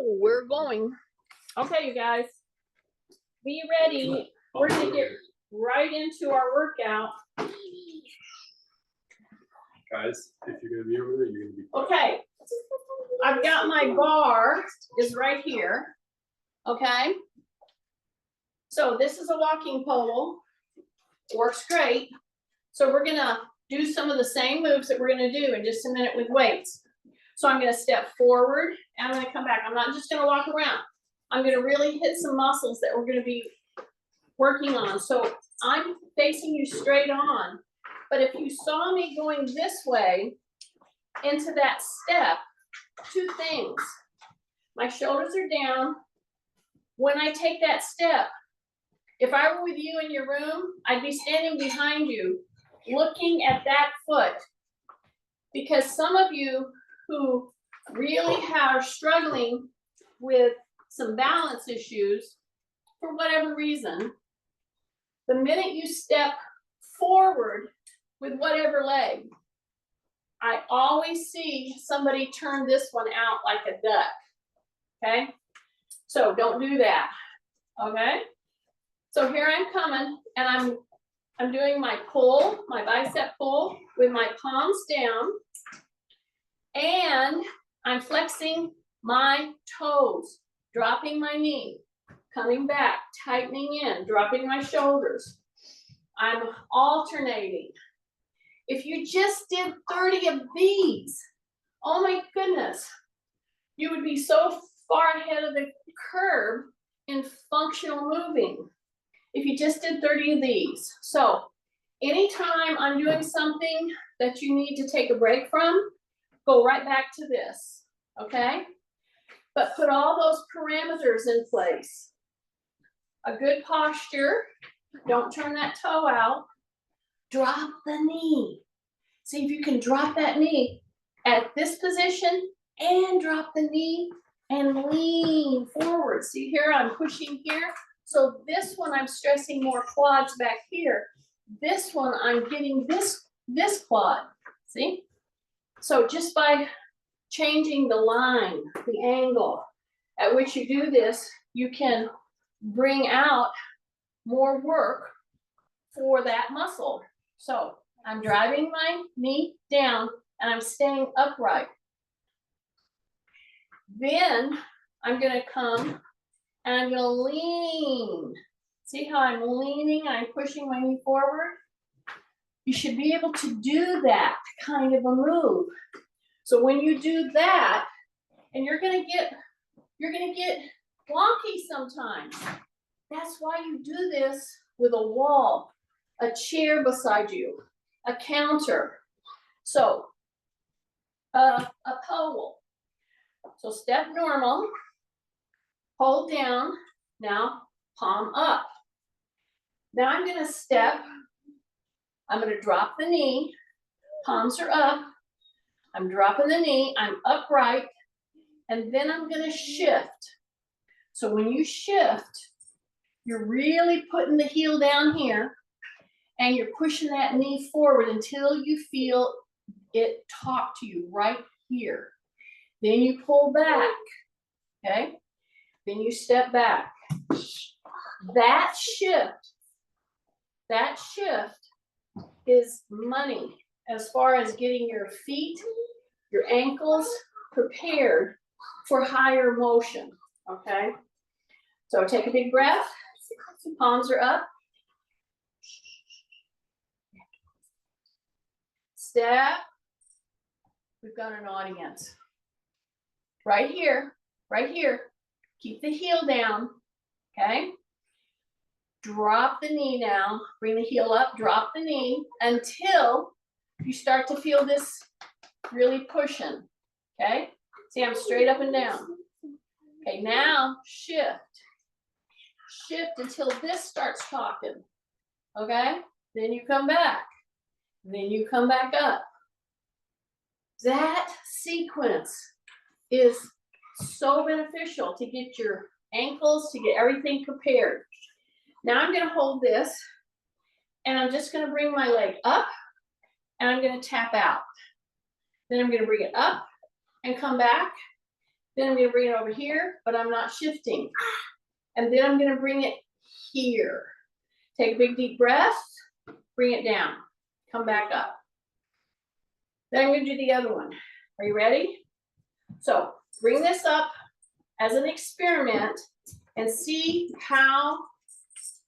Oh, we're going. Okay, you guys, be ready. We're gonna get right into our workout. Guys, if you're gonna be over there, you're gonna be quiet. Okay, I've got my bar is right here. Okay, so this is a walking pole. Works great. So we're gonna do some of the same moves that we're gonna do in just a minute with weights. So I'm gonna step forward and I'm gonna come back. I'm not just gonna walk around. I'm gonna really hit some muscles that we're gonna be working on. So I'm facing you straight on. But if you saw me going this way into that step, two things. My shoulders are down. When I take that step, if I were with you in your room, I'd be standing behind you, looking at that foot. Because some of you who really are struggling with some balance issues, for whatever reason, the minute you step forward with whatever leg, I always see somebody turn this one out like a duck, okay? So don't do that, okay? So here I'm coming, and I'm doing my pull, my bicep pull, with my palms down, and I'm flexing my toes, dropping my knee, coming back, tightening in, dropping my shoulders. I'm alternating. If you just did 30 of these, oh my goodness, you would be so far ahead of the curve in functional moving. If you just did 30 of these. So anytime I'm doing something that you need to take a break from, go right back to this, okay? But put all those parameters in place. A good posture, don't turn that toe out. Drop the knee. See if you can drop that knee at this position and drop the knee and lean forward. See here, I'm pushing here. So this one, I'm stressing more quads back here. This one, I'm getting this quad, see? So just by changing the line, the angle at which you do this, you can bring out more work for that muscle. So I'm driving my knee down and I'm staying upright. Then I'm gonna come and I'm gonna lean. See how I'm leaning? I'm pushing my knee forward. You should be able to do that kind of a move. So when you do that, and you're gonna get wonky sometimes. That's why you do this with a wall, a chair beside you, a counter. So a pole. So step normal, hold down, now palm up. Now I'm gonna step, I'm gonna drop the knee, palms are up, I'm dropping the knee, I'm upright, and then I'm gonna shift. So when you shift, you're really putting the heel down here, and you're pushing that knee forward until you feel it talk to you right here. Then you pull back, okay? Then you step back. That shift is money as far as getting your feet, your ankles prepared for higher motion, okay? So take a big breath, palms are up. Step, we've got an audience. Right here, keep the heel down, okay? Drop the knee now, bring the heel up, drop the knee until you start to feel this really pushing, okay? See, I'm straight up and down. Okay, now shift. Shift until this starts talking, okay? Then you come back. Then you come back up. That sequence is so beneficial to get your ankles, to get everything prepared. Now I'm gonna hold this, and I'm just gonna bring my leg up, and I'm gonna tap out. Then I'm gonna bring it up and come back, Then I'm gonna bring it over here, but I'm not shifting. And then I'm gonna bring it here. Take a big deep breath, bring it down, come back up. Then I'm gonna do the other one. Are you ready? So bring this up as an experiment and see how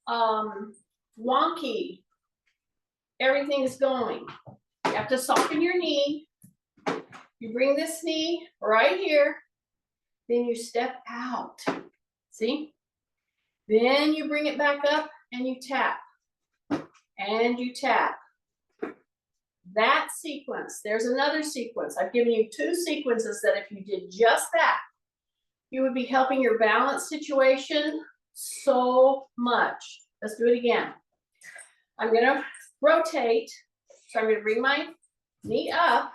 wonky everything is going. You have to soften your knee. You bring this knee right here, then you step out. See? Then you bring it back up and you tap. And you tap. That sequence, there's another sequence. I've given you 2 sequences that if you did just that, you would be helping your balance situation so much. Let's do it again. I'm gonna rotate. So I'm gonna bring my knee up.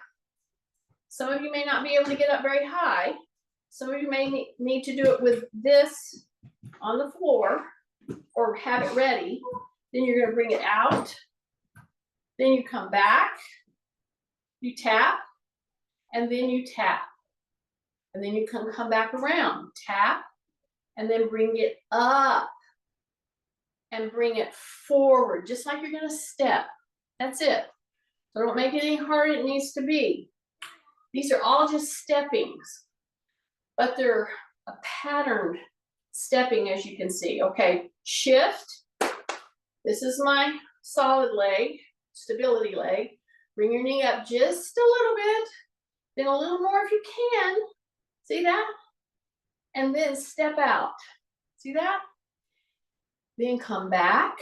Some of you may not be able to get up very high. Some of you may need to do it with this on the floor or have it ready. Then you're gonna bring it out. Then you come back, you tap, and then you tap. And then you can come back around, tap, and then bring it up. And bring it forward, just like you're gonna step. That's it. So don't make it any harder than it needs to be. These are all just steppings, but they're a patterned stepping, as you can see. Okay, shift. This is my solid leg, stability leg. Bring your knee up just a little bit, then a little more if you can. See that? And then step out. See that? Then come back,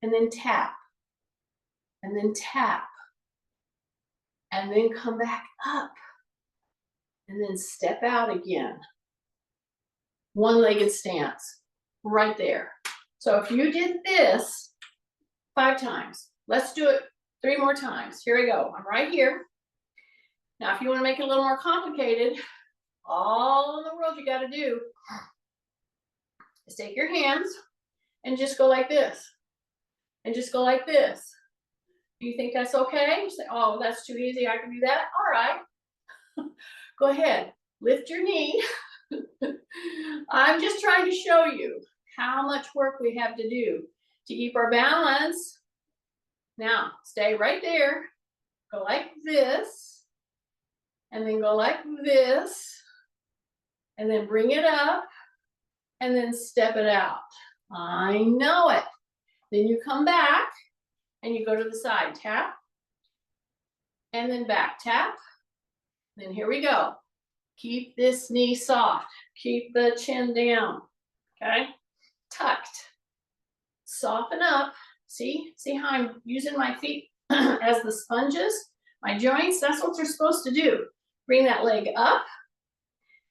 and then tap, and then tap, and then come back up, and then step out again. One-legged stance, right there. So if you did this 5 times, let's do it 3 more times. Here we go. I'm right here. Now, if you want to make it a little more complicated, all in the world you got to do is take your hands and just go like this, and just go like this. Do you think that's okay? You say, oh, that's too easy, I can do that. All right, go ahead, lift your knee. I'm just trying to show you how much work we have to do to keep our balance. Now, stay right there, go like this, and then go like this, and then bring it up, and then step it out. I know it. Then you come back and you go to the side, tap, and then back, tap. Then here we go. Keep this knee soft. Keep the chin down, okay? Tucked. Soften up. See how I'm using my feet as the sponges? My joints, that's what they're supposed to do. Bring that leg up.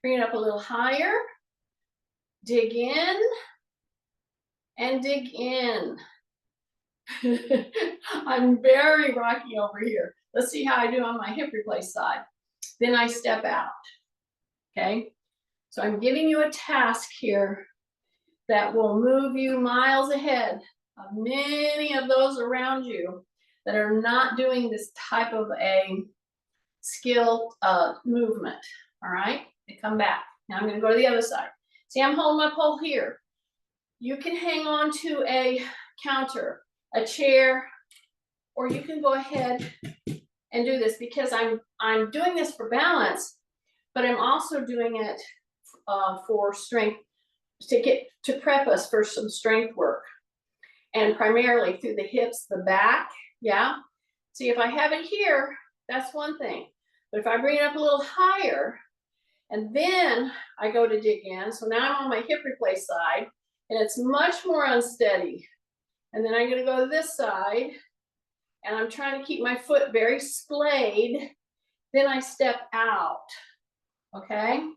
Bring it up a little higher. Dig in. And dig in. I'm very rocky over here. Let's see how I do on my hip replace side. Then I step out, okay? So I'm giving you a task here that will move you miles ahead of many of those around you that are not doing this type of a skill movement, all right? They come back. Now I'm gonna go to the other side. See, I'm holding my pole here. You can hang on to a counter, a chair, or you can go ahead and do this because I'm doing this for balance, but I'm also doing it for strength, to prep us for some strength work, and primarily through the hips, the back, yeah? See, if I have it here, that's one thing, but if I bring it up a little higher, and then I go to dig in, so now I'm on my hip replace side, and it's much more unsteady. And then I'm gonna go to this side, and I'm trying to keep my foot very splayed. Then I step out, okay?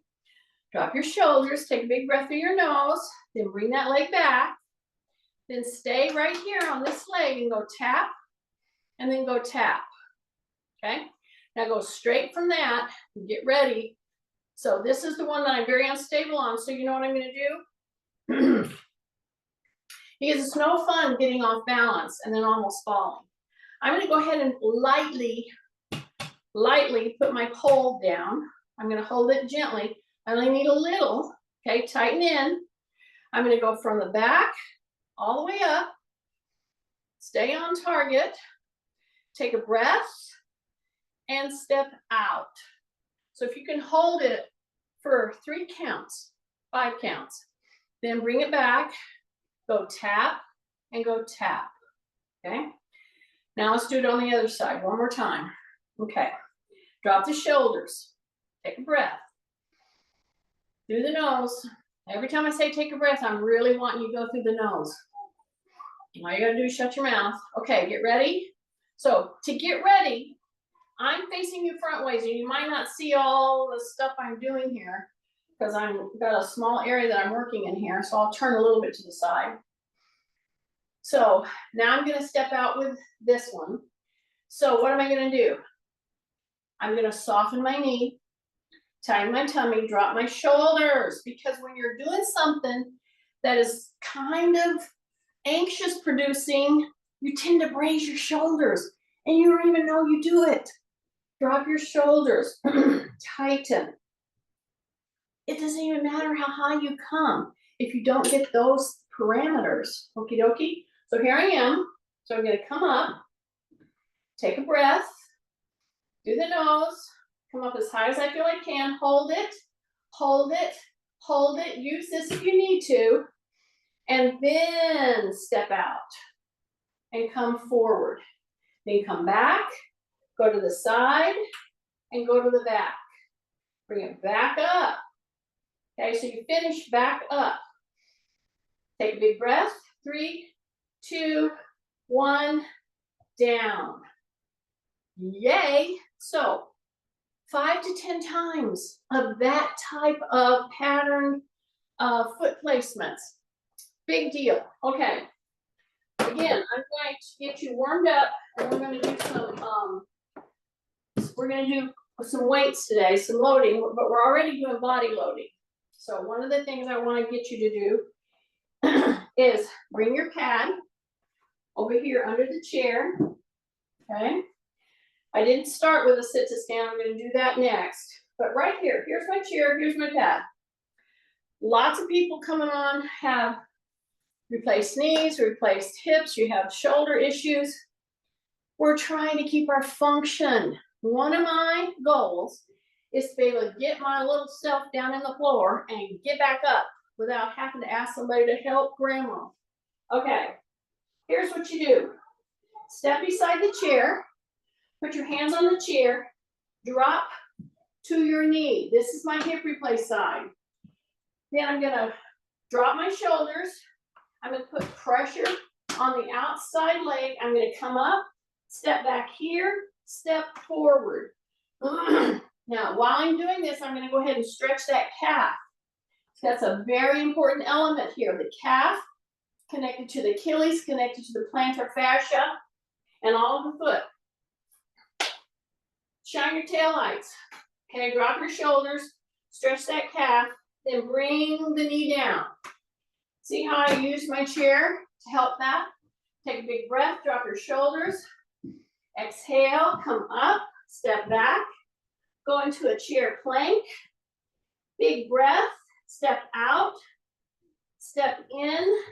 Drop your shoulders, take a big breath through your nose, then bring that leg back. Then stay right here on this leg and go tap, and then go tap, okay? Now go straight from that and get ready. So this is the one that I'm very unstable on, so you know what I'm gonna do? Because it's no fun getting off balance and then almost falling. I'm gonna go ahead and lightly put my pole down. I'm gonna hold it gently. I only need a little, okay, tighten in. I'm gonna go from the back all the way up, stay on target, take a breath, and step out. So if you can hold it for 3 counts, 5 counts, then bring it back, go tap, and go tap, okay? Now let's do it on the other side, one more time. Okay, drop the shoulders, take a breath, through the nose. Every time I say take a breath, I'm really wanting you to go through the nose. All you gotta do is shut your mouth. Okay, get ready. So to get ready, I'm facing you front ways, and you might not see all the stuff I'm doing here because I've got a small area that I'm working in here, so I'll turn a little bit to the side. So now I'm gonna step out with this one. So what am I gonna do? I'm gonna soften my knee, tighten my tummy, drop my shoulders, because when you're doing something that is kind of anxious producing, you tend to raise your shoulders and you don't even know you do it. Drop your shoulders, tighten. It doesn't even matter how high you come if you don't get those parameters. Okie dokie. So here I am. So I'm gonna come up, take a breath, through the nose, come up as high as I feel I can, hold it, hold it, hold it. Use this if you need to, and then step out and come forward. Then come back, go to the side, and go to the back. Bring it back up. Okay, so you finish back up. Take a big breath. 3, 2, 1, down. Yay. So 5 to 10 times of that type of pattern foot placements. Big deal. Okay. Again, I'm going to get you warmed up, and we're going to do some weights today, some loading, but we're already doing body loading. So one of the things I want to get you to do is bring your pad over here under the chair. Okay. I didn't start with a sit to stand. I'm going to do that next. But right here, here's my chair, here's my pad. Lots of people coming on have replaced knees, replaced hips, you have shoulder issues. We're trying to keep our function. One of my goals is to be able to get my little self down in the floor and get back up without having to ask somebody to help grandma. Okay, here's what you do. Step beside the chair, put your hands on the chair, drop to your knee. This is my hip replace side. Then I'm gonna drop my shoulders. I'm gonna put pressure on the outside leg. I'm gonna come up, step back here, step forward. Now, while I'm doing this, I'm gonna go ahead and stretch that calf. That's a very important element here. The calf connected to the Achilles, connected to the plantar fascia, and all of the foot. Shine your taillights. Okay, drop your shoulders, stretch that calf, then bring the knee down. See how I use my chair to help that? Take a big breath, drop your shoulders. Exhale, come up, step back, go into a chair plank. Big breath, step out, step in,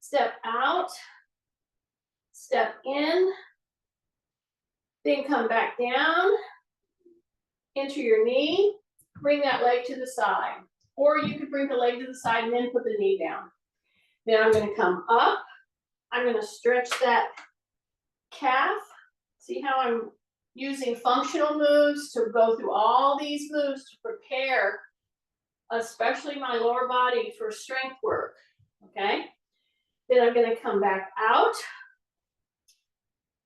step out, step in, then come back down into your knee, bring that leg to the side. Or you could bring the leg to the side and then put the knee down. Then I'm gonna come up, I'm gonna stretch that calf. See how I'm using functional moves to go through all these moves to prepare, especially my lower body, for strength work, okay? Then I'm gonna come back out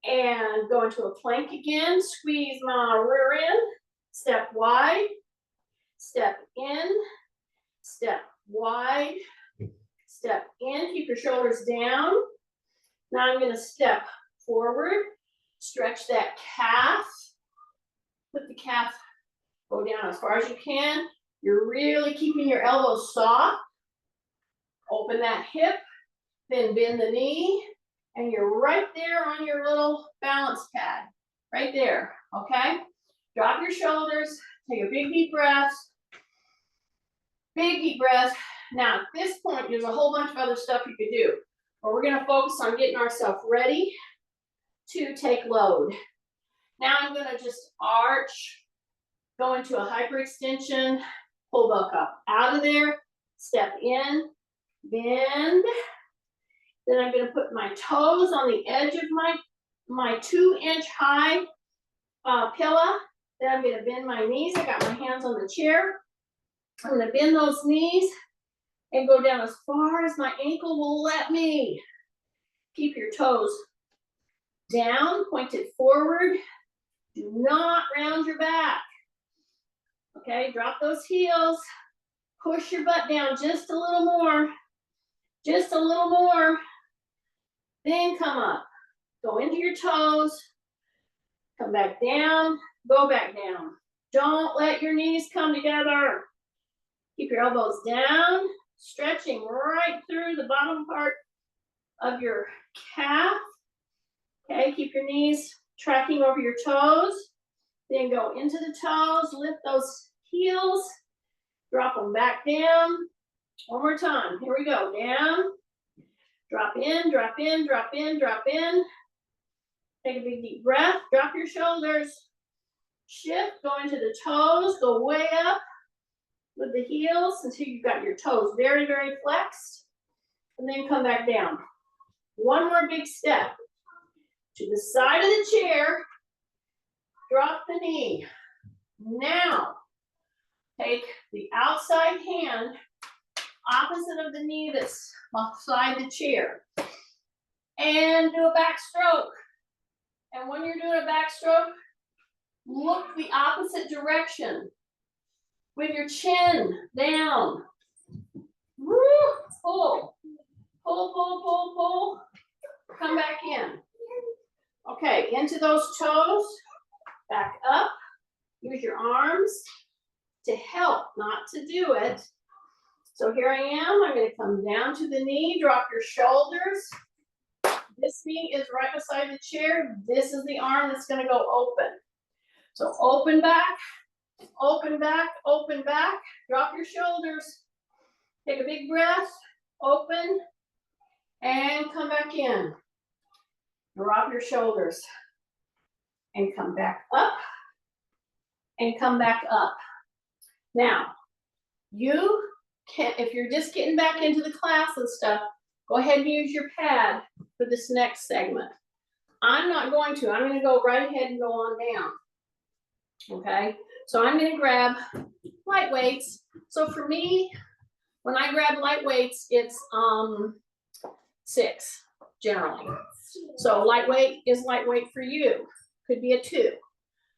and go into a plank again, squeeze my rear end, step wide, step in, step wide, step in, keep your shoulders down. Now I'm gonna step forward, stretch that calf, put the calf, go down as far as you can. You're really keeping your elbows soft. Open that hip, then bend the knee, and you're right there on your little balance pad, right there, okay? Drop your shoulders, take a big deep breath, Big deep breath. Now at this point, there's a whole bunch of other stuff you could do, but we're gonna focus on getting ourselves ready to take load. Now I'm gonna just arch, go into a hyperextension, pull back up out of there, step in, bend. Then I'm gonna put my toes on the edge of my 2-inch high pillow. Then I'm gonna bend my knees. I got my hands on the chair. I'm gonna bend those knees and go down as far as my ankle will let me. Keep your toes down, pointed forward. Do not round your back. Okay, drop those heels. Push your butt down just a little more. Just a little more. Then come up. Go into your toes. Come back down. Go back down. Don't let your knees come together. Keep your elbows down, stretching right through the bottom part of your calf. Okay, keep your knees tracking over your toes. Then go into the toes, lift those heels, drop them back down. One more time. Here we go. Down, drop in, drop in, drop in, drop in. Take a big deep breath. Drop your shoulders. Shift, go into the toes, go way up with the heels until you've got your toes very, very flexed. And then come back down. One more big step. To the side of the chair. Drop the knee. Now, take the outside hand, opposite of the knee that's beside the chair. And do a backstroke. And when you're doing a backstroke, look the opposite direction with your chin down. Woo! Pull, pull, pull, pull, pull. Come back in. Okay, into those toes, back up. Use your arms to help, not to do it. So here I am. I'm going to come down to the knee, drop your shoulders. This knee is right beside the chair. This is the arm that's going to go open. So open back, open back, open back. Drop your shoulders. Take a big breath, open, and come back in. Drop your shoulders. And come back up, and come back up. Now, you can, if you're just getting back into the class and stuff, go ahead and use your pad for this next segment. I'm not going to. I'm going to go right ahead and go on down. Okay, so I'm going to grab light weights. So for me, when I grab light weights, it's 6 generally. So lightweight is lightweight for you. Could be a 2,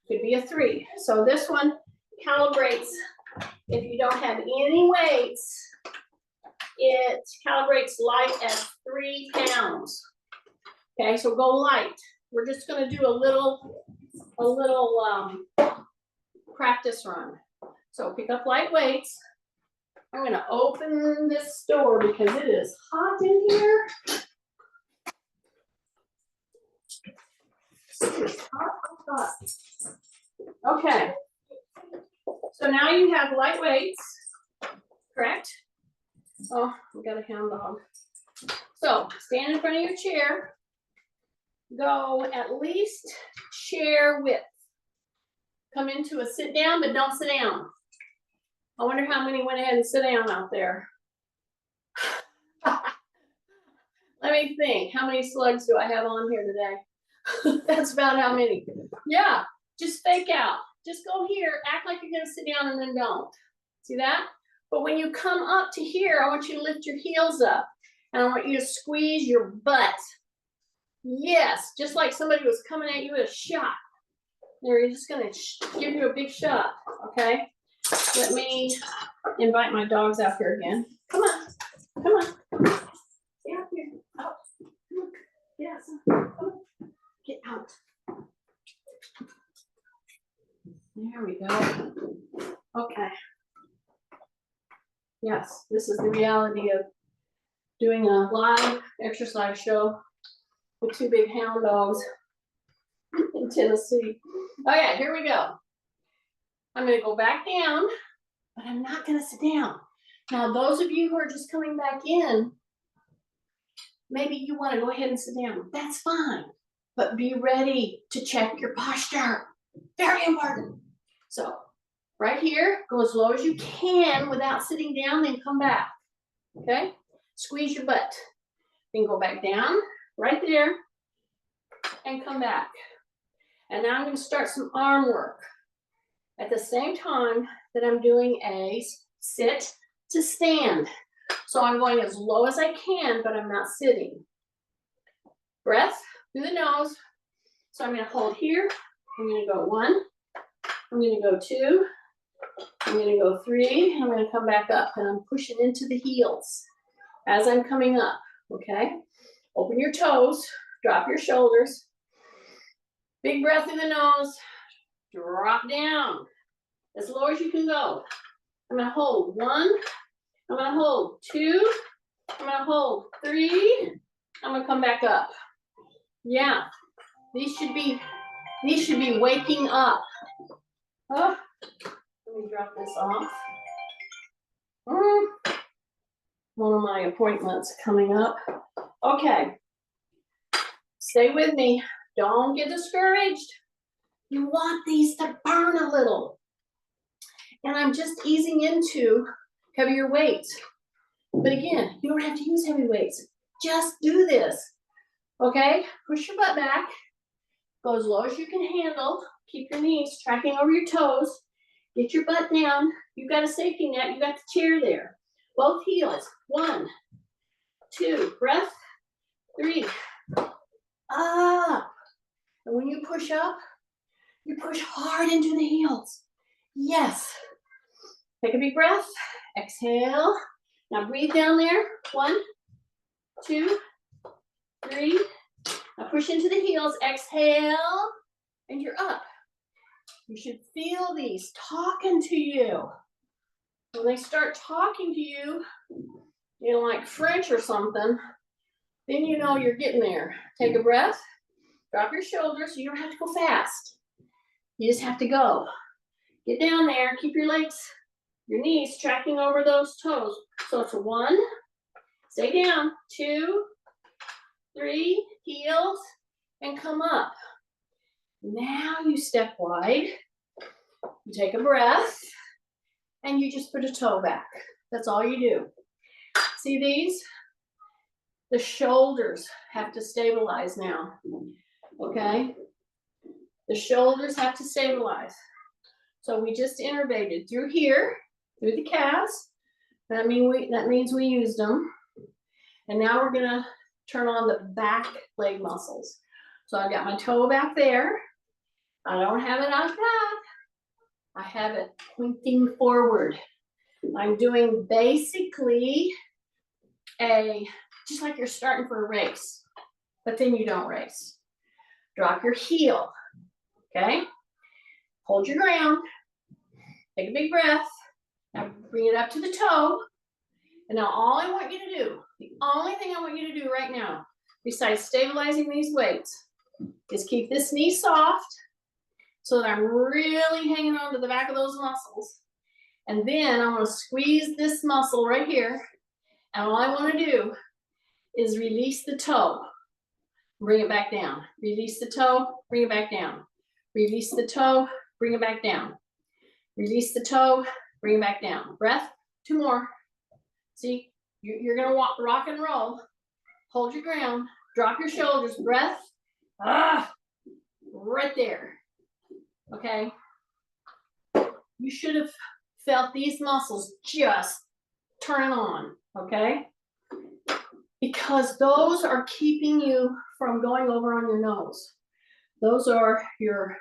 could be a 3. So this one calibrates. If you don't have any weights, it calibrates light at 3 pounds. Okay, so go light. We're just going to do a little practice run. So pick up light weights. I'm going to open this door because it is hot in here. It is hot, hot, hot. Okay. So now you have light weights, correct? Oh, we got a hound dog. So stand in front of your chair. Go at least chair width. Come into a sit down, but don't sit down. I wonder how many went ahead and sit down out there. Let me think. How many slugs do I have on here today? That's about how many. Yeah, just fake out. Just go here, act like you're gonna sit down and then don't. See that? But when you come up to here, I want you to lift your heels up. And I want you to squeeze your butt. Yes, just like somebody was coming at you with a shot. They're just gonna give you a big shot, okay? Let me invite my dogs out here again. Come on, come on. Get out here. Oh, come on. Get out, son. Come on. Get out. There we go. Okay. Yes, this is the reality of doing a live exercise show with 2 big hound dogs in Tennessee. Okay, here we go. I'm going to go back down, but I'm not going to sit down. Now, those of you who are just coming back in, maybe you want to go ahead and sit down. That's fine. But be ready to check your posture. Very important. So, right here, go as low as you can without sitting down, then come back. Okay? Squeeze your butt. Then go back down, right there, and come back. And now I'm going to start some arm work at the same time that I'm doing a sit to stand. So I'm going as low as I can, but I'm not sitting. Breath through the nose. So I'm going to hold here. I'm going to go 1. I'm going to go 2. I'm going to go 3. And I'm going to come back up. And I'm pushing into the heels as I'm coming up. Okay? Open your toes. Drop your shoulders. Big breath through the nose. Drop down as low as you can go. I'm going to hold 1. I'm going to hold 2. I'm going to hold 3. I'm going to come back up. Yeah, these should be waking up. Oh, let me drop this off. One of my appointments coming up. Okay, stay with me. Don't get discouraged. You want these to burn a little. And I'm just easing into heavier weights. But again, you don't have to use heavy weights. Just do this. Okay? Push your butt back. Go as low as you can handle. Keep your knees tracking over your toes. Get your butt down. You've got a safety net. You got the chair there. Both heels. 1, 2. Breath. 3. Up. And when you push up, you push hard into the heels. Yes. Take a big breath. Exhale. Now breathe down there. 1, 2, 3. Now push into the heels. Exhale. And you're up. You should feel these talking to you. When they start talking to you, you know, like French or something, then you know you're getting there. Take a breath. Drop your shoulders. You don't have to go fast. You just have to go. Get down there. Keep your legs, your knees tracking over those toes. So it's 1. Stay down. 2, 3. Heels. And come up. Now you step wide. You take a breath. And you just put a toe back. That's all you do. See these? The shoulders have to stabilize now. Okay? The shoulders have to stabilize. So we just innervated through here, through the calves. That means we used them. And now we're gonna turn on the back leg muscles. So I've got my toe back there. I don't have it on top. I have it pointing forward. I'm doing basically just like you're starting for a race, but then you don't race. Drop your heel, okay? Hold your ground. Take a big breath. Now bring it up to the toe. And now all I want you to do, the only thing I want you to do right now, besides stabilizing these weights, is keep this knee soft so that I'm really hanging on to the back of those muscles. And then I want to squeeze this muscle right here. And all I want to do is release the toe. Bring it back down. Release the toe, bring it back down. Release the toe, bring it back down. Release the toe, bring it back down. Breath, 2 more. See, you're gonna walk, rock and roll. Hold your ground, drop your shoulders, breath. Right there. Okay? You should have felt these muscles just turn on, okay? Because those are keeping you from going over on your nose. Those are your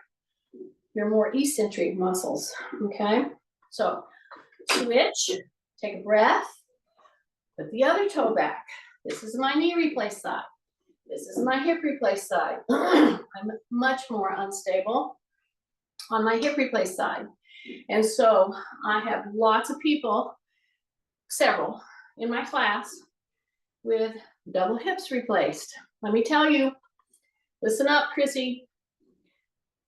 more eccentric muscles, okay? So switch, take a breath, put the other toe back. This is my knee replace side. This is my hip replace side. I'm much more unstable on my hip replace side. And so I have lots of people, several in my class, with double hips replaced. Let me tell you, listen up, Chrissy,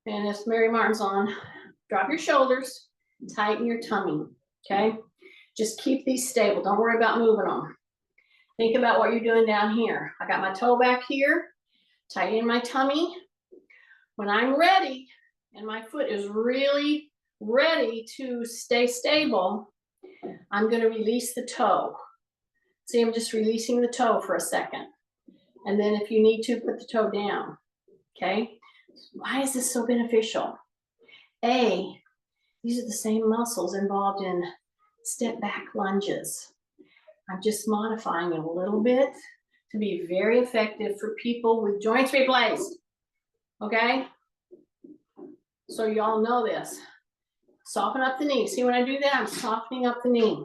and if Mary Martin's on, drop your shoulders, tighten your tummy, okay? Just keep these stable. Don't worry about moving them. Think about what you're doing down here. I got my toe back here, tighten my tummy. When I'm ready and my foot is really ready to stay stable, I'm going to release the toe. See, I'm just releasing the toe for a second. And then if you need to, put the toe down. Okay? Why is this so beneficial? A, these are the same muscles involved in step back lunges. I'm just modifying it a little bit to be very effective for people with joints replaced. Okay? So y'all know this. Soften up the knee. See, when I do that, I'm softening up the knee.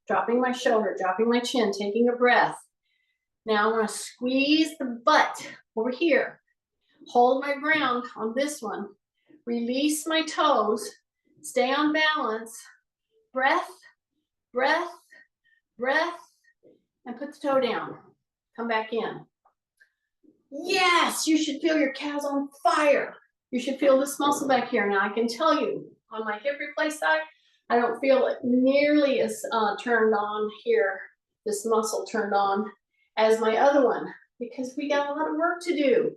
Dropping my shoulder, dropping my chin, taking a breath. Now I'm going to squeeze the butt over here. Hold my ground on this one. Release my toes. Stay on balance. Breath, breath, breath, and put the toe down. Come back in. Yes, you should feel your calves on fire. You should feel this muscle back here. Now I can tell you, on my hip replace side, I don't feel it nearly as turned on here, this muscle turned on, as my other one, because we got a lot of work to do.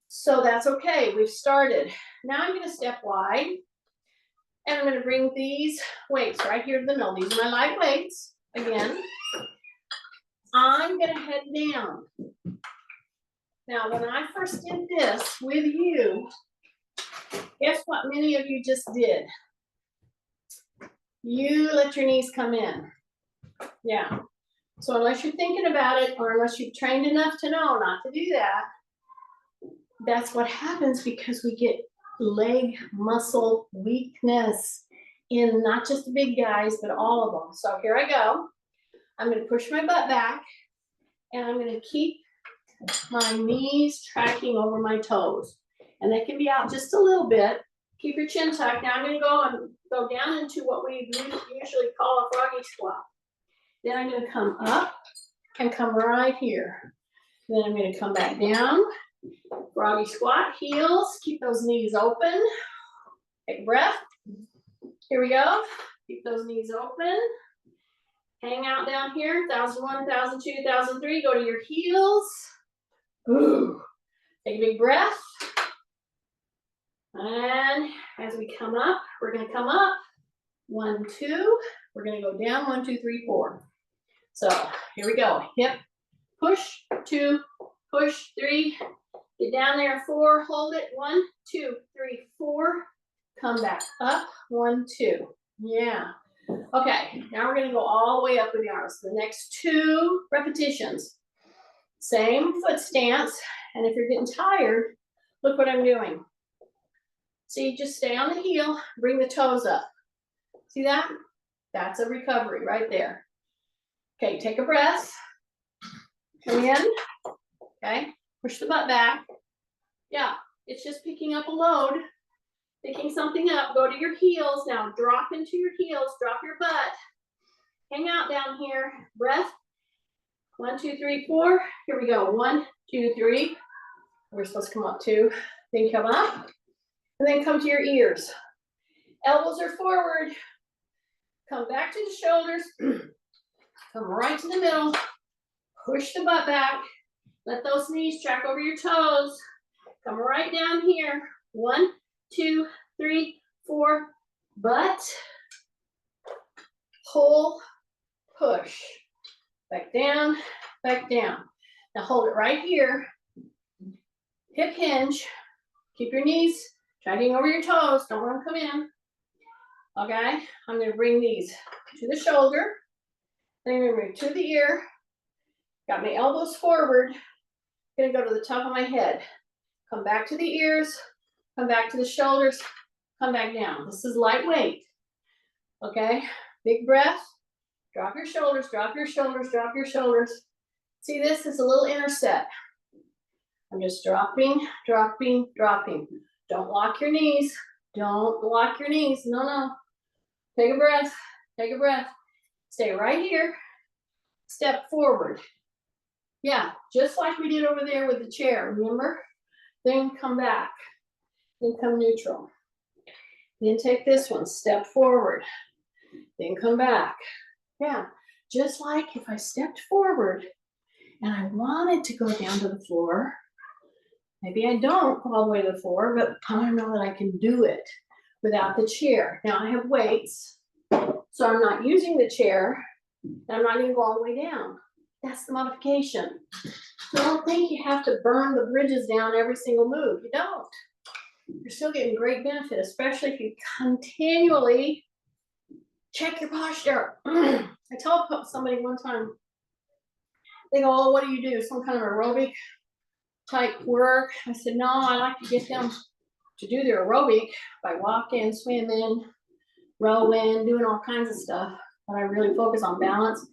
So that's okay, we've started. Now I'm gonna step wide, and I'm gonna bring these weights right here to the middle. These are my light weights, again. I'm gonna head down. Now, when I first did this with you, guess what many of you just did? You let your knees come in. Yeah. So unless you're thinking about it, or unless you've trained enough to know not to do that, that's what happens, because we get leg muscle weakness in not just the big guys, but all of them. So here I go. I'm going to push my butt back, and I'm going to keep my knees tracking over my toes. And they can be out just a little bit. Keep your chin tucked. Now I'm going to go down into what we usually call a froggy squat. Then I'm going to come up and come right here. Then I'm going to come back down. Froggy squat, heels. Keep those knees open. Take a breath. Here we go. Keep those knees open. Hang out down here. 1001, 1002, 1003. Go to your heels. Ooh. Take a big breath. And as we come up, we're going to come up. 1, 2. We're going to go down. 1, 2, 3, 4. So here we go. Hip, push, 2, push, 3. Get down there. 4. Hold it. 1, 2, 3, 4. Come back up. 1, 2. Yeah. Okay. Now we're going to go all the way up with the arms. The next 2 repetitions. Same foot stance. And if you're getting tired, look what I'm doing. See, just stay on the heel, bring the toes up. See that? That's a recovery right there. Okay, take a breath. Come in. Okay, push the butt back. Yeah, it's just picking up a load, picking something up. Go to your heels now. Drop into your heels. Drop your butt. Hang out down here. Breath. 1, 2, 3, 4. Here we go. 1, 2, 3. We're supposed to come up 2. Then come up. And then come to your ears. Elbows are forward. Come back to the shoulders. Come right to the middle. Push the butt back. Let those knees track over your toes. Come right down here. 1, 2, 3, 4. Butt. Pull. Push. Back down. Back down. Now hold it right here. Hip hinge. Keep your knees tracking over your toes. Don't let them come in. Okay, I'm going to bring these to the shoulder. Then I'm going to bring to the ear. Got my elbows forward. Going to go to the top of my head. Come back to the ears. Come back to the shoulders. Come back down. This is lightweight. Okay, big breath. Drop your shoulders, drop your shoulders, drop your shoulders. See, this is a little interset. I'm just dropping, dropping, dropping. Don't lock your knees. Don't lock your knees. No, no. Take a breath. Take a breath. Stay right here. Step forward. Yeah, just like we did over there with the chair, remember? Then come back. Then come neutral. Then take this one. Step forward. Then come back. Yeah, just like if I stepped forward and I wanted to go down to the floor, maybe I don't go all the way to the floor, but I want to know that I can do it without the chair. Now I have weights, so I'm not using the chair, and I'm not gonna go all the way down. That's the modification. So don't think you have to burn the bridges down every single move. You don't. You're still getting great benefit, especially if you continually check your posture. I told somebody one time, they go, oh, what do you do? Some kind of aerobic type work? I said, no, I like to get them to do their aerobic by walking, swimming, rowing, doing all kinds of stuff. But I really focus on balance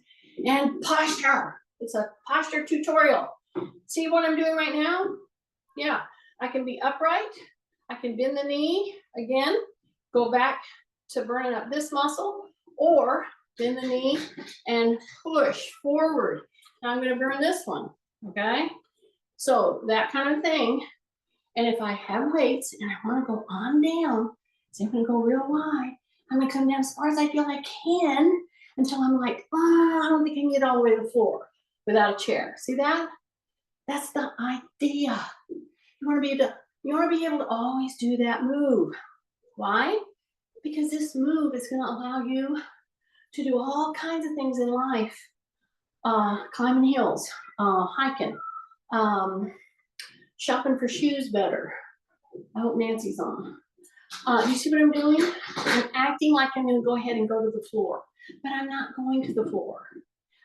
and posture. It's a posture tutorial. See what I'm doing right now? Yeah, I can be upright. I can bend the knee again, go back to burning up this muscle, or bend the knee and push forward. Now I'm going to burn this one, okay? So that kind of thing. And if I have weights and I want to go on down, so I'm going to go real wide. I'm going to come down as far as I feel I can until I'm like, oh, I don't think I can get all the way to the floor without a chair. See that? That's the idea. You want to be able to always do that move. Why? Because this move is going to allow you to do all kinds of things in life. Climbing hills, hiking, shopping for shoes better. I hope Nancy's on. You see what I'm doing? I'm acting like I'm going to go ahead and go to the floor, but I'm not going to the floor.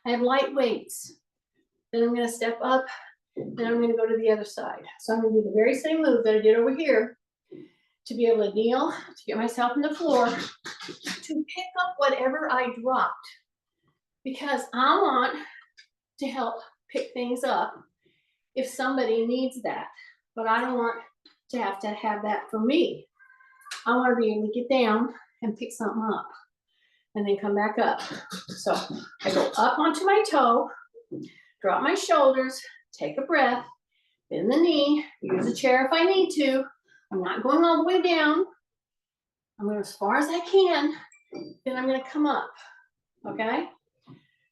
I have light weights. Then I'm going to step up, then I'm going to go to the other side. So I'm going to do the very same move that I did over here to be able to kneel, to get myself on the floor, to pick up whatever I dropped, because I want to help pick things up if somebody needs that, but I don't want to have that for me. I want to be able to get down and pick something up and then come back up. So I go up onto my toe, drop my shoulders, take a breath, bend the knee, use a chair if I need to. I'm not going all the way down. I'm going as far as I can, then I'm going to come up, okay?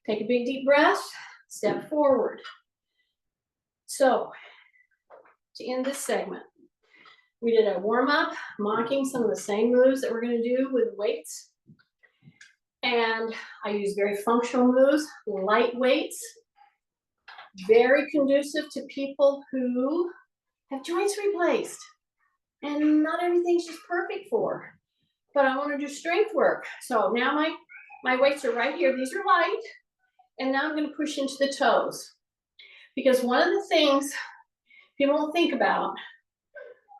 Take a big deep breath, step forward. So to end this segment, we did a warm-up, mocking some of the same moves that we're going to do with weights. And I use very functional moves, light weights, very conducive to people who have joints replaced. And not everything's just perfect for. But I want to do strength work. So now my weights are right here. These are light. And now I'm going to push into the toes. Because one of the things people don't think about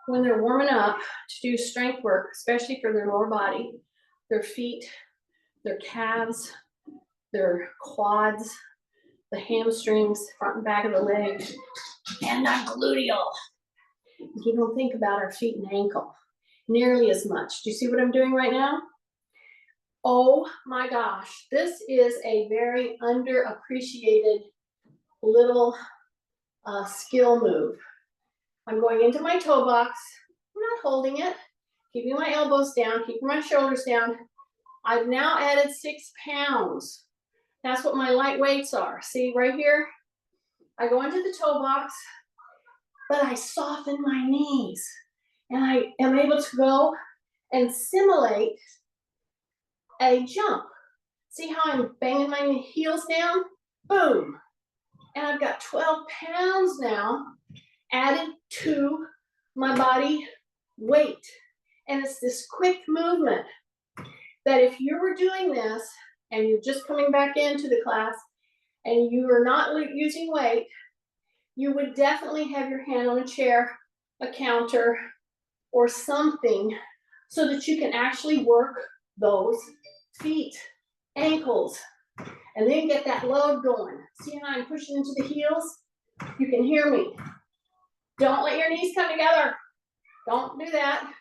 when they're warming up to do strength work, especially for their lower body, their feet, their calves, their quads, the hamstrings, front and back of the legs, and our gluteal. You don't think about our feet and ankle nearly as much. Do you see what I'm doing right now? Oh my gosh, this is a very underappreciated little skill move. I'm going into my toe box. I'm not holding it, keeping my elbows down, keeping my shoulders down. I've now added 6 pounds. That's what my light weights are. See right here? I go into the toe box, but I soften my knees. And I am able to go and simulate a jump. See how I'm banging my heels down? Boom. And I've got 12 pounds now added to my body weight. And it's this quick movement that if you were doing this and you're just coming back into the class and you are not using weight, you would definitely have your hand on a chair, a counter, or something so that you can actually work those feet, ankles, and then get that load going. See how I'm pushing into the heels? You can hear me. Don't let your knees come together. Don't do that.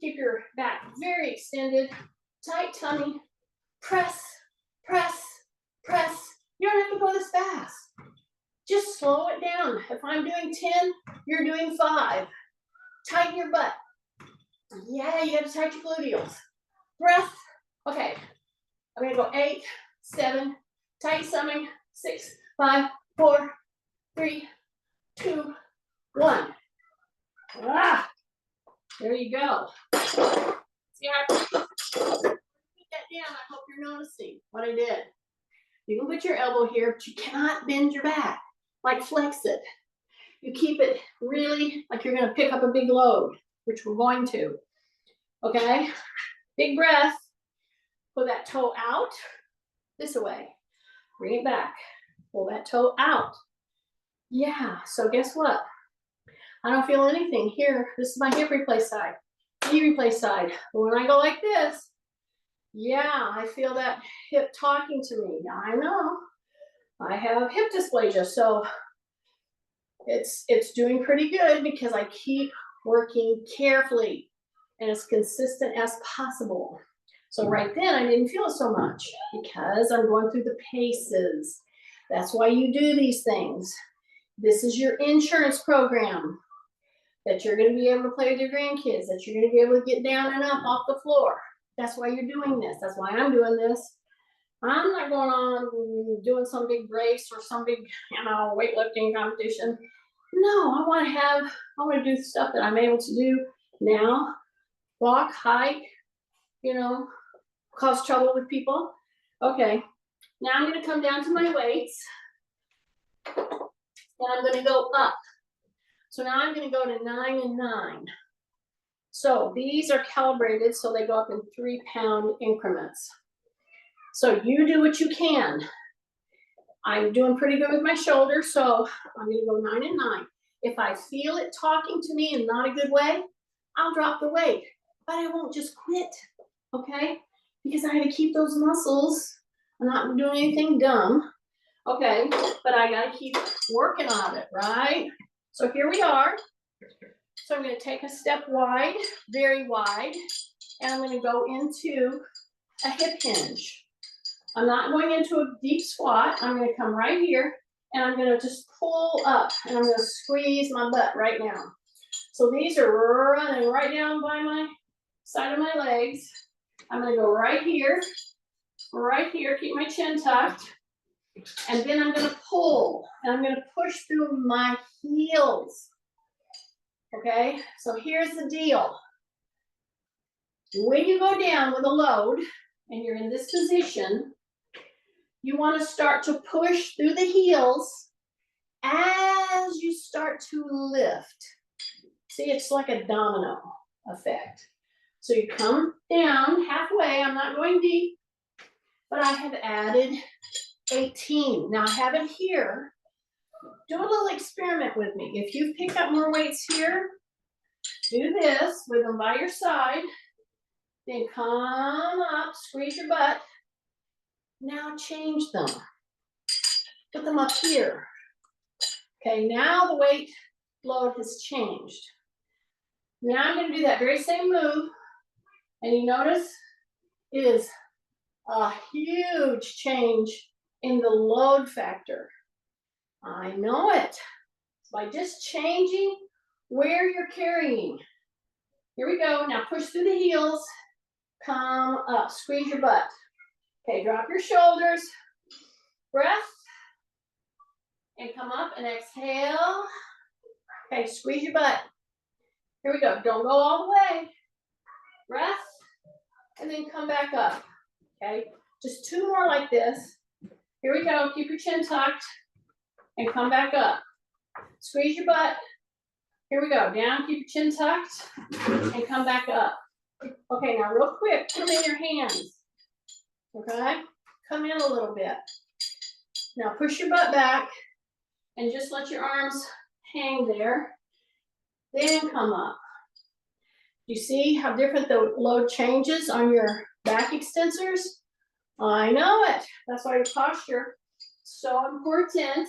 Keep your back very extended, tight tummy. Press, press, press. You don't have to go this fast. Just slow it down. If I'm doing 10, you're doing 5. Tighten your butt. Yeah, you gotta tighten your gluteals. Breath. Okay, I'm gonna go 8, 7, tight stomach, 6, 5, 4, 3, 2, 1. Ah, there you go. See how I put that down? I hope you're noticing what I did. You can put your elbow here, but you cannot bend your back, like flex it. You keep it really like you're gonna pick up a big load, which we're going to. Okay, big breath. Pull that toe out, this way. Bring it back. Pull that toe out. Yeah, so guess what? I don't feel anything here. This is my hip replace side, knee replace side. But when I go like this, yeah, I feel that hip talking to me. I know. I have hip dysplasia, so it's doing pretty good because I keep working carefully and as consistent as possible. So right then I didn't feel it so much because I'm going through the paces. That's why you do these things. This is your insurance program that you're going to be able to play with your grandkids, that you're going to be able to get down and up off the floor. That's why you're doing this. That's why I'm doing this. I'm not going on doing some big race or some big, weightlifting competition. No, I want to do stuff that I'm able to do now. Walk, hike, cause trouble with people. Okay, now I'm going to come down to my weights and I'm going to go up. So now I'm going to go to 9 and 9. So these are calibrated so they go up in 3-pound increments. So you do what you can. I'm doing pretty good with my shoulders, so I'm going to go 9 and 9. If I feel it talking to me in not a good way, I'll drop the weight, but I won't just quit, okay? Because I got to keep those muscles. I'm not doing anything dumb, okay? But I got to keep working on it, right? So here we are. So I'm going to take a step wide, very wide, and I'm going to go into a hip hinge. I'm not going into a deep squat. I'm going to come right here and I'm going to just pull up and I'm going to squeeze my butt right now. So these are running right down by my side of my legs. I'm going to go right here, keep my chin tucked, and then I'm going to pull and I'm going to push through my heels. Okay, so here's the deal. When you go down with a load and you're in this position, you want to start to push through the heels as you start to lift. See, it's like a domino effect. So you come down halfway. I'm not going deep, but I have added 18. Now I have it here. Do a little experiment with me. If you pick up more weights here, do this with them by your side. Then come up, squeeze your butt. Now change them. Put them up here. Okay, now the weight load has changed. Now I'm going to do that very same move. And you notice it is a huge change in the load factor. I know it. By just changing where you're carrying. Here we go. Now push through the heels. Come up. Squeeze your butt. Okay, drop your shoulders. Breath. And come up and exhale. Okay, squeeze your butt. Here we go. Don't go all the way. Breath. And then come back up. Okay, just 2 more like this. Here we go. Keep your chin tucked. And come back up. Squeeze your butt. Here we go. Down, keep your chin tucked. And come back up. Okay, now real quick, put them in your hands. Okay? Come in a little bit. Now push your butt back. And just let your arms hang there. Then come up. You see how different the load changes on your back extensors? I know it. That's why your posture is so important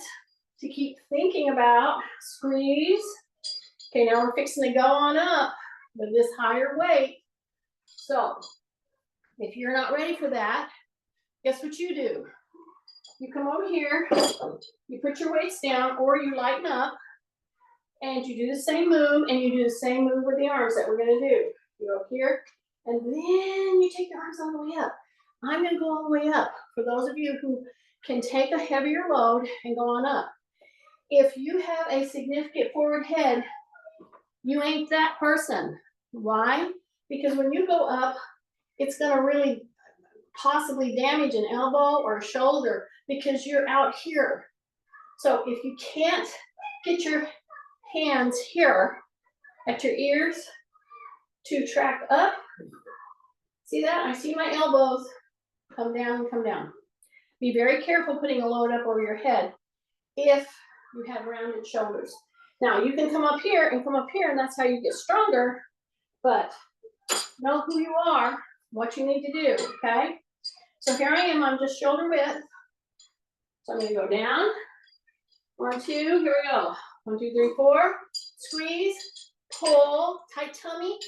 to keep thinking about. Squeeze. Okay, now we're fixing to go on up with this higher weight. So, if you're not ready for that, guess what you do? You come over here, you put your weights down, or you lighten up, and you do the same move, and you do the same move with the arms that we're going to do. You go up here, and then you take your arms all the way up. I'm gonna go all the way up. For those of you who can take a heavier load and go on up. If you have a significant forward head, you ain't that person. Why? Because when you go up, it's gonna really possibly damage an elbow or a shoulder because you're out here. So if you can't get your hands here at your ears to track up, see that? I see my elbows come down, come down. Be very careful putting a load up over your head if you have rounded shoulders. Now you can come up here and come up here, and that's how you get stronger, but know who you are, what you need to do, okay? So here I am, I'm just shoulder width. So I'm gonna go down. 1, 2, here we go. 1, 2, 3, 4. Squeeze, pull, tight tummy,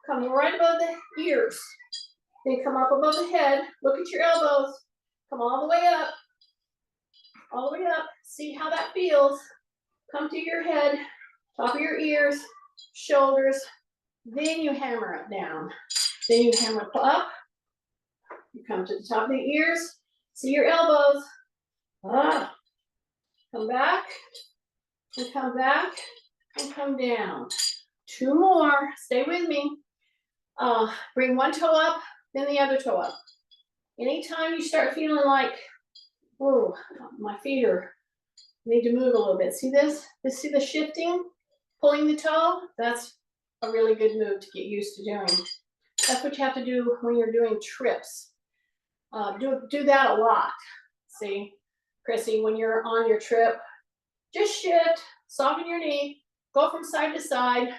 come right above the ears. Then come up above the head, look at your elbows, come all the way up, all the way up. See how that feels. Come to your head, top of your ears, shoulders, then you hammer it down. Then you hammer up, you come to the top of the ears, see your elbows, come back, and come back, and come down. 2 more, stay with me. Bring one toe up, then the other toe up. Anytime you start feeling like, oh, my feet need to move a little bit. See this? See the shifting? Pulling the toe? That's a really good move to get used to doing. That's what you have to do when you're doing trips. Do that a lot. See, Chrissy, when you're on your trip, just shift, soften your knee, go from side to side,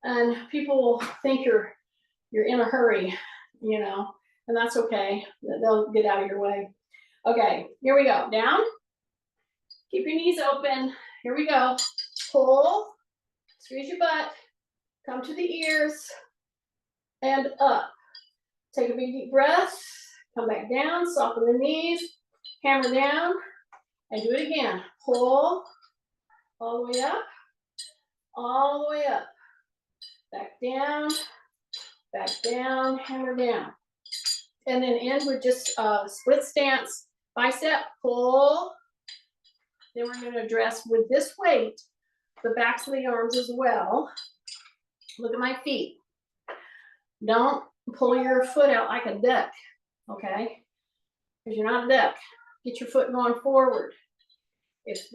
and people will think you're in a hurry, you know, and that's okay. They'll get out of your way. Okay, here we go. Down. Keep your knees open. Here we go. Pull, squeeze your butt, come to the ears, and up. Take a big deep breath, come back down, soften the knees, hammer down, and do it again. Pull, all the way up, all the way up. Back down, hammer down. And then end with just split stance, bicep, pull. Then we're gonna address with this weight, the backs of the arms as well. Look at my feet. Don't pull your foot out like a duck, okay? Because you're not a duck. Get your foot going forward. If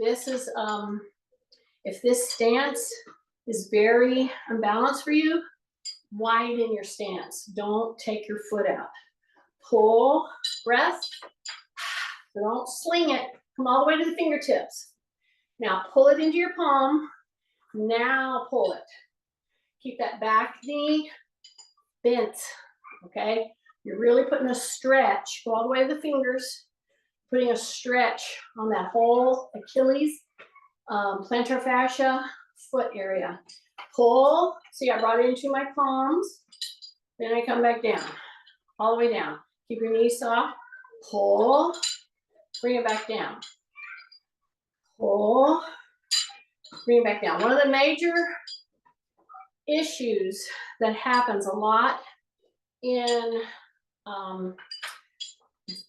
this stance is very unbalanced for you, widen your stance. Don't take your foot out. Pull, breath. Don't sling it. Come all the way to the fingertips. Now pull it into your palm. Now pull it. Keep that back knee bent, okay? You're really putting a stretch. Go all the way to the fingers. Putting a stretch on that whole Achilles, plantar fascia, foot area. Pull. See, I brought it into my palms. Then I come back down. All the way down. Keep your knees soft. Pull. Bring it back down. Pull. Bring it back down. One of the major issues that happens a lot in,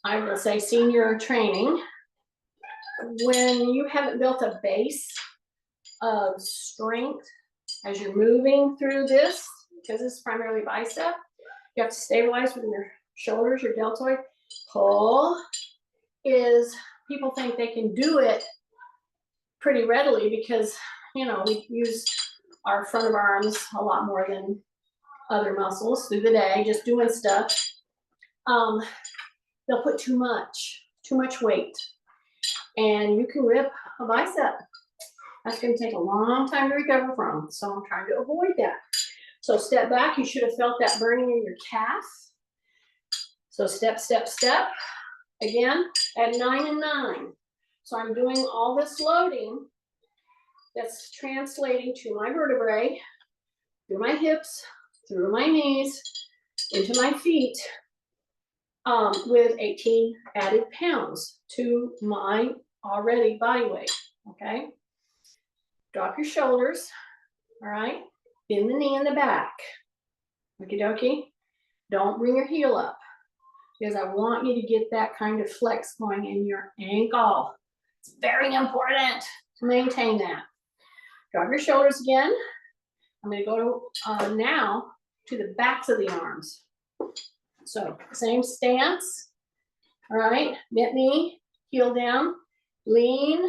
I will say, senior training, when you haven't built a base of strength as you're moving through this, because it's primarily bicep, you have to stabilize with your shoulders, your deltoid. Pull is, people think they can do it pretty readily because, you know, we use our front of our arms a lot more than other muscles through the day, just doing stuff. They'll put too much weight, and you can rip a bicep. That's going to take a long time to recover from, so I'm trying to avoid that. So step back. You should have felt that burning in your calf. So step, step, step. Again, at 9 and 9. So I'm doing all this loading that's translating to my vertebrae, through my hips, through my knees, into my feet, with 18 added pounds to my already body weight, okay? Drop your shoulders, all right? Bend the knee in the back, okie dokie. Don't bring your heel up. because I want you to get that kind of flex going in your ankle. It's very important to maintain that. Drop your shoulders again. I'm going to go to, now to the backs of the arms. So same stance. All right, bent knee, heel down, lean.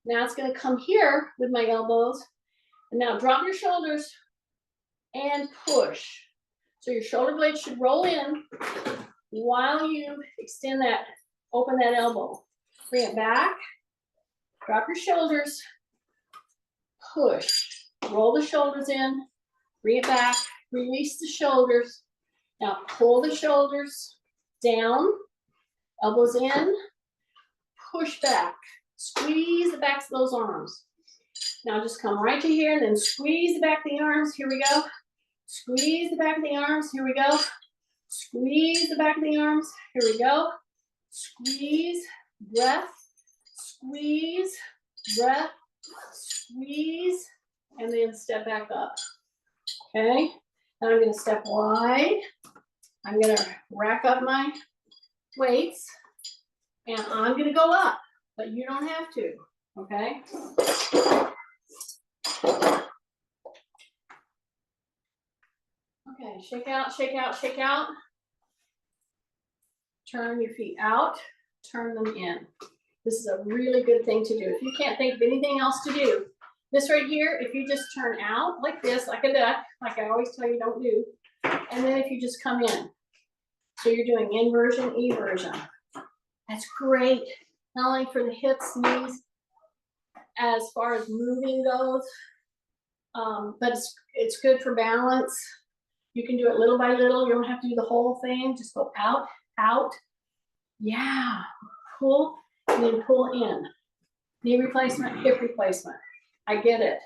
Now it's going to come here with my elbows. And now drop your shoulders and push. So your shoulder blades should roll in while you extend that, open that elbow. Bring it back, drop your shoulders, push. Roll the shoulders in, bring it back, release the shoulders. Now pull the shoulders down, elbows in, push back, squeeze the backs of those arms. Now just come right to here and then squeeze the back of the arms. Here we go. Squeeze the back of the arms. Here we go. Squeeze the back of the arms. Here we go. Squeeze, breath, squeeze, breath, squeeze, and then step back up. Okay, now I'm going to step wide. I'm going to rack up my weights, and I'm going to go up, but you don't have to. Okay. Okay, shake out, shake out, shake out. Turn your feet out, turn them in. This is a really good thing to do. If you can't think of anything else to do, this right here, if you just turn out like this, like a duck, like I always tell you don't do, and then if you just come in. So you're doing inversion, eversion. That's great, not only for the hips, knees, as far as moving goes, but it's good for balance. You can do it little by little. You don't have to do the whole thing. Just go out, out. Yeah, pull, and then pull in. Knee replacement, hip replacement. I get it.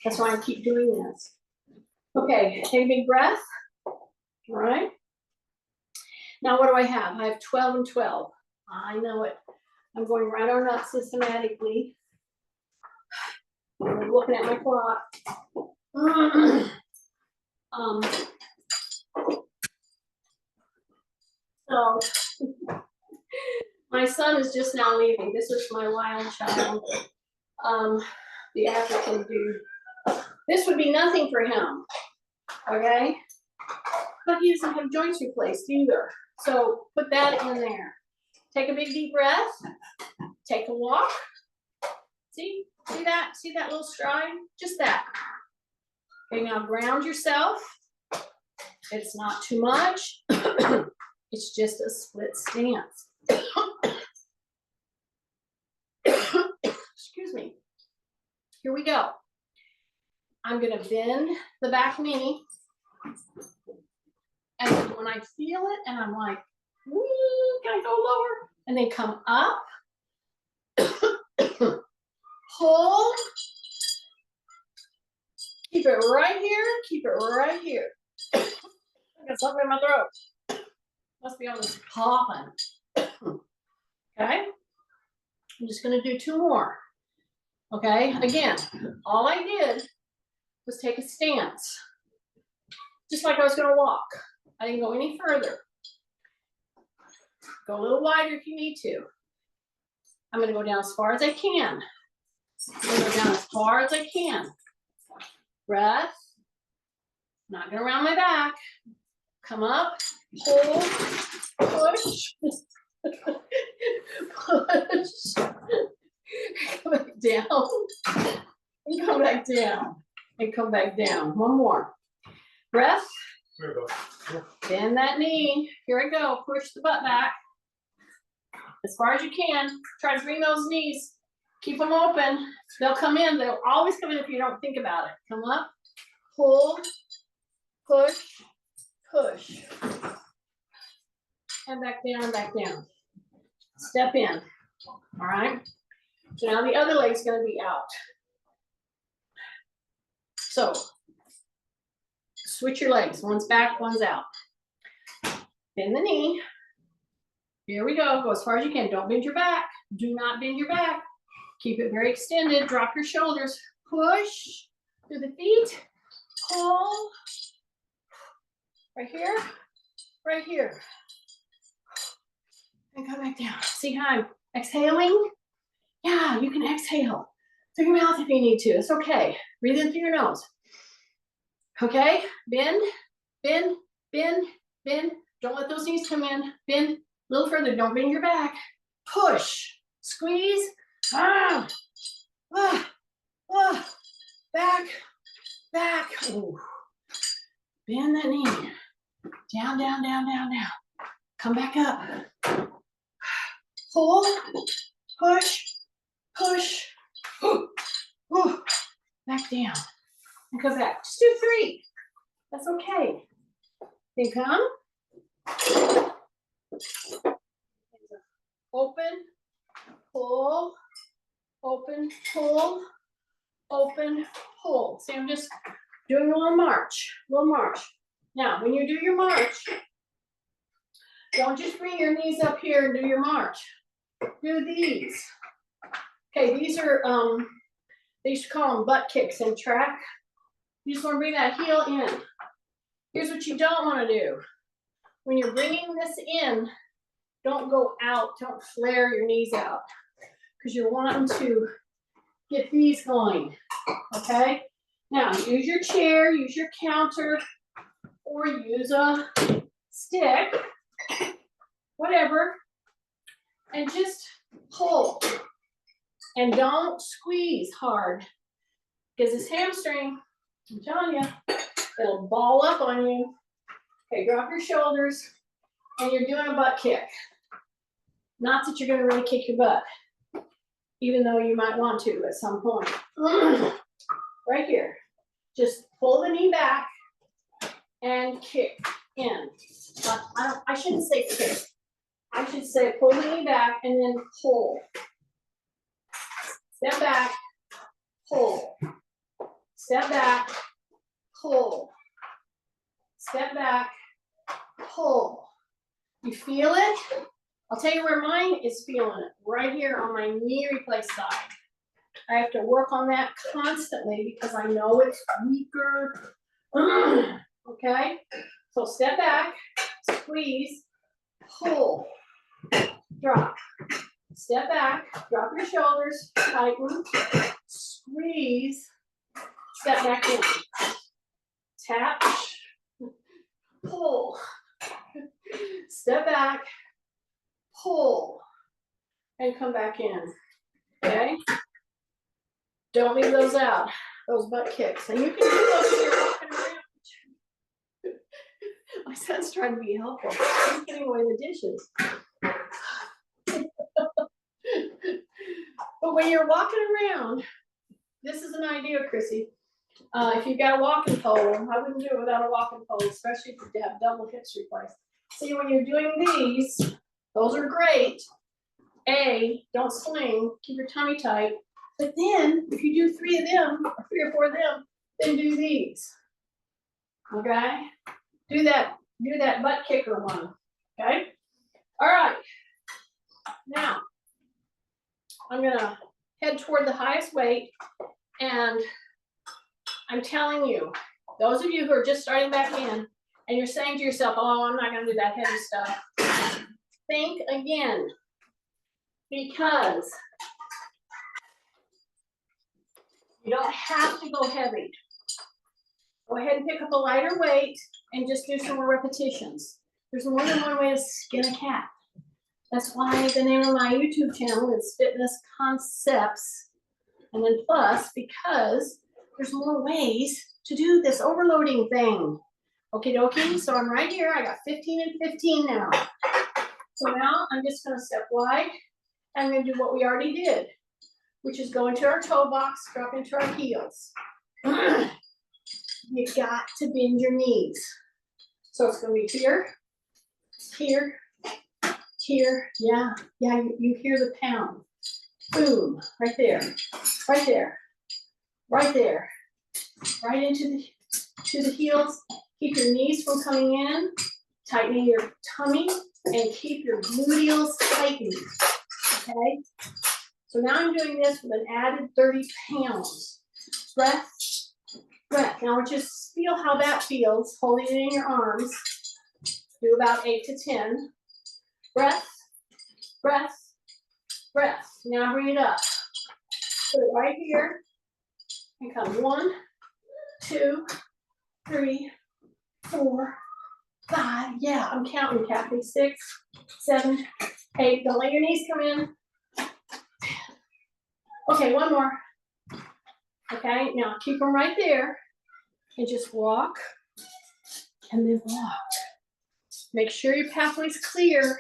That's why I keep doing this. Okay, take a big breath. All right. Now what do I have? I have 12 and 12. I know it. I'm going right on up systematically. I'm looking at my clock. So my son is just now leaving. This is my wild child, the African dude. This would be nothing for him, okay? But he doesn't have joints replaced either. So put that in there. Take a big deep breath. Take a walk. See that? See that little stride? Just that. Okay, now ground yourself. It's not too much. It's just a split stance. Excuse me. Here we go. I'm going to bend the back knee. And when I feel it, and I'm like, can I go lower? And then come up. Pull. Keep it right here. Keep it right here. I got something in my throat. Must be on this popping. Okay. I'm just going to do 2 more. Okay. Again, all I did was take a stance. Just like I was going to walk. I didn't go any further. Go a little wider if you need to. I'm going to go down as far as I can. I'm going to go down as far as I can. Breath. Not going to round my back. Come up. Pull. Push. Push. Come back down. And come back down. And come back down. One more. Breath. There we go. Bend that knee. Here I go. Push the butt back. As far as you can. Try to bring those knees. Keep them open. They'll come in. They'll always come in if you don't think about it. Come up. Pull. Push. Push. And back down, back down. Step in. All right. So now the other leg's going to be out. So switch your legs. One's back, one's out. Bend the knee. Here we go. Go as far as you can. Don't bend your back. Do not bend your back. Keep it very extended. Drop your shoulders. Push through the feet. Pull. Right here. Right here. And come back down. See how I'm exhaling? Yeah, you can exhale through your mouth if you need to. It's okay. Breathe in through your nose. Okay, bend, bend, bend, bend. Don't let those knees come in. Bend a little further. Don't bend your back. Push, squeeze. Ah, ah, ah. Back, back. Ooh. Bend that knee. Down, down, down, down, down. Come back up. Pull, push, push. Ooh, ooh. Back down. And come back. Just do 3. That's okay. Then come. Open, pull, open, pull, open, pull. See, I'm just doing a little march, Now, when you do your march, don't just bring your knees up here and do your march. Do these. Okay, these are, they used to call them butt kicks in track. You just want to bring that heel in. Here's what you don't want to do. When you're bringing this in, don't go out, don't flare your knees out, because you're wanting to get these going, okay? Now, use your chair, use your counter, or use a stick, whatever, and just pull. And don't squeeze hard, because this hamstring, I'm telling you, it'll ball up on you. Okay, drop your shoulders, and you're doing a butt kick. Not that you're gonna really kick your butt, even though you might want to at some point. Right here. Just pull the knee back and kick in. I shouldn't say kick. I should say pull the knee back and then pull. Step back, pull. Step back, pull. Step back, pull. You feel it? I'll tell you where mine is feeling it. Right here on my knee replace side. I have to work on that constantly because I know it's weaker. Okay? So step back, squeeze, pull, drop. Step back, drop your shoulders, tighten, squeeze, step back in. Tap, pull, step back, pull, and come back in. Okay? Don't leave those out, those butt kicks. And you can do those when you're walking around. My son's trying to be helpful. He's putting away the dishes. But when you're walking around, this is an idea, Chrissy. If you've got a walking pole, I wouldn't do it without a walking pole, especially if you have double hips replaced. See, when you're doing these, those are great. Don't sling, keep your tummy tight. But then, if you do 3 of them, or 3 or 4 of them, then do these. Okay? Do that butt kicker one. Okay? All right. Now, I'm gonna head toward the highest weight, and I'm telling you, those of you who are just starting back in, and you're saying to yourself, oh, I'm not gonna do that heavy stuff. Think again, because you don't have to go heavy. Go ahead and pick up a lighter weight and just do some more repetitions. There's more than one way to skin a cat. That's why the name of my YouTube channel is Fitness Concepts, and then plus, because there's more ways to do this overloading thing. Okie dokie, so I'm right here. I got 15 and 15 now. So now I'm just gonna step wide. I'm gonna do what we already did, which is go into our toe box, drop into our heels. You got to bend your knees. So it's gonna be here, here, here. Yeah, you hear the pound. Boom, right there, right there, right there, right into the heels. Keep your knees from coming in, tightening your tummy, and keep your gluteals tightened. Okay? So now I'm doing this with an added 30 pounds. Breath, breath. Now just feel how that feels, holding it in your arms. Do about 8 to 10. Breath, breath, breath. Now bring it up. Put it right here. And come 1, 2, 3, 4, 5. Yeah, I'm counting, Kathy. 6, 7, 8. Don't let your knees come in. Okay, one more. Okay, now keep them right there. And just walk. And then walk. Make sure your pathway's clear.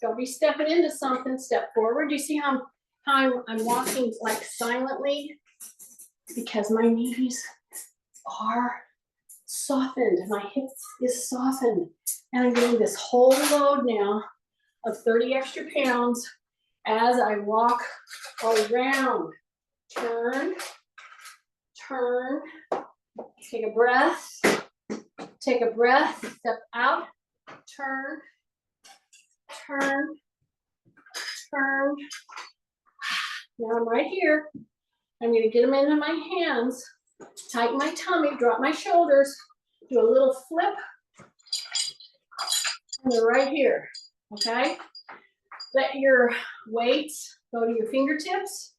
Don't be stepping into something. Step forward. You see how I'm walking like silently? Because my knees are softened. My hips is softened. And I'm getting this whole load now of 30 extra pounds as I walk around. Turn, turn, take a breath, step out, turn, turn, turn. Now I'm right here. I'm gonna get them into my hands, tighten my tummy, drop my shoulders, do a little flip, and they're right here, okay? Let your weights go to your fingertips,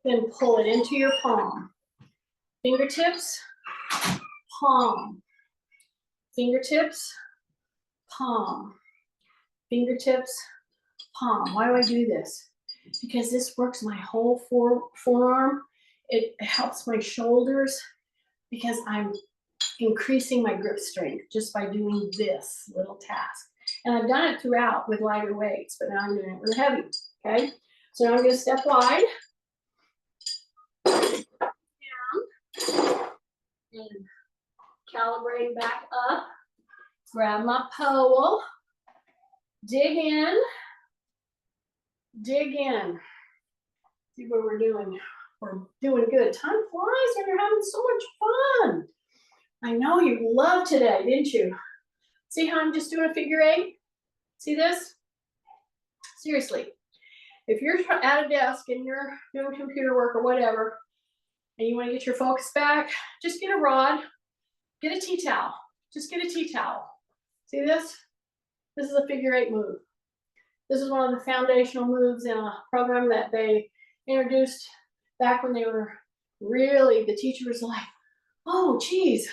then pull it into your palm. Fingertips, palm. Fingertips, palm. Fingertips, palm. Why do I do this? Because this works my whole forearm. It helps my shoulders because I'm increasing my grip strength just by doing this little task. And I've done it throughout with lighter weights, but now I'm doing it with heavy, okay? So now I'm gonna step wide. Down. And calibrate back up. Grab my pole. Dig in. Dig in. See what we're doing. We're doing good. Time flies when you're having so much fun. I know you loved today, didn't you? See how I'm just doing a figure 8? See this? Seriously, if you're at a desk and you're doing computer work or whatever, and you want to get your focus back, just get a rod, get a tea towel. Just get a tea towel. See this? This is a figure 8 move. This is one of the foundational moves in a program that they introduced back when they were really, the teacher was like, oh, geez,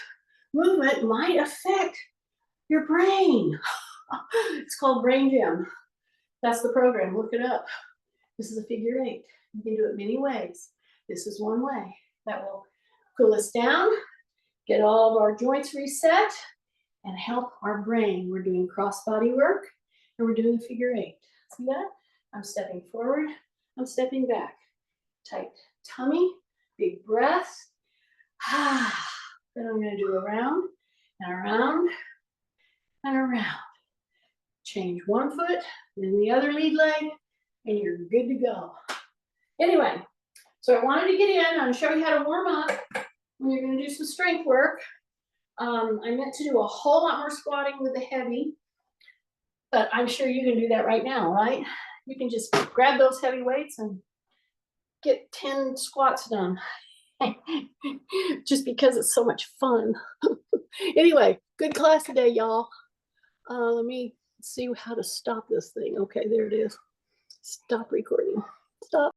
movement might affect your brain. It's called Brain Gym. That's the program. Look it up. This is a figure 8. You can do it many ways. This is one way that will cool us down, get all of our joints reset, and help our brain. We're doing cross body work, and we're doing a figure 8. See that? I'm stepping forward. I'm stepping back. Tight tummy, big breath. Then I'm going to do around and around and around. Change one foot, then the other lead leg, and you're good to go. Anyway, so I wanted to get in and show you how to warm up when you're going to do some strength work. I meant to do a whole lot more squatting with the heavy, but I'm sure you can do that right now, right? You can just grab those heavy weights and get 10 squats done. Just because it's so much fun. Anyway, good class today, y'all. Let me see how to stop this thing. Okay, there it is. Stop recording. Stop.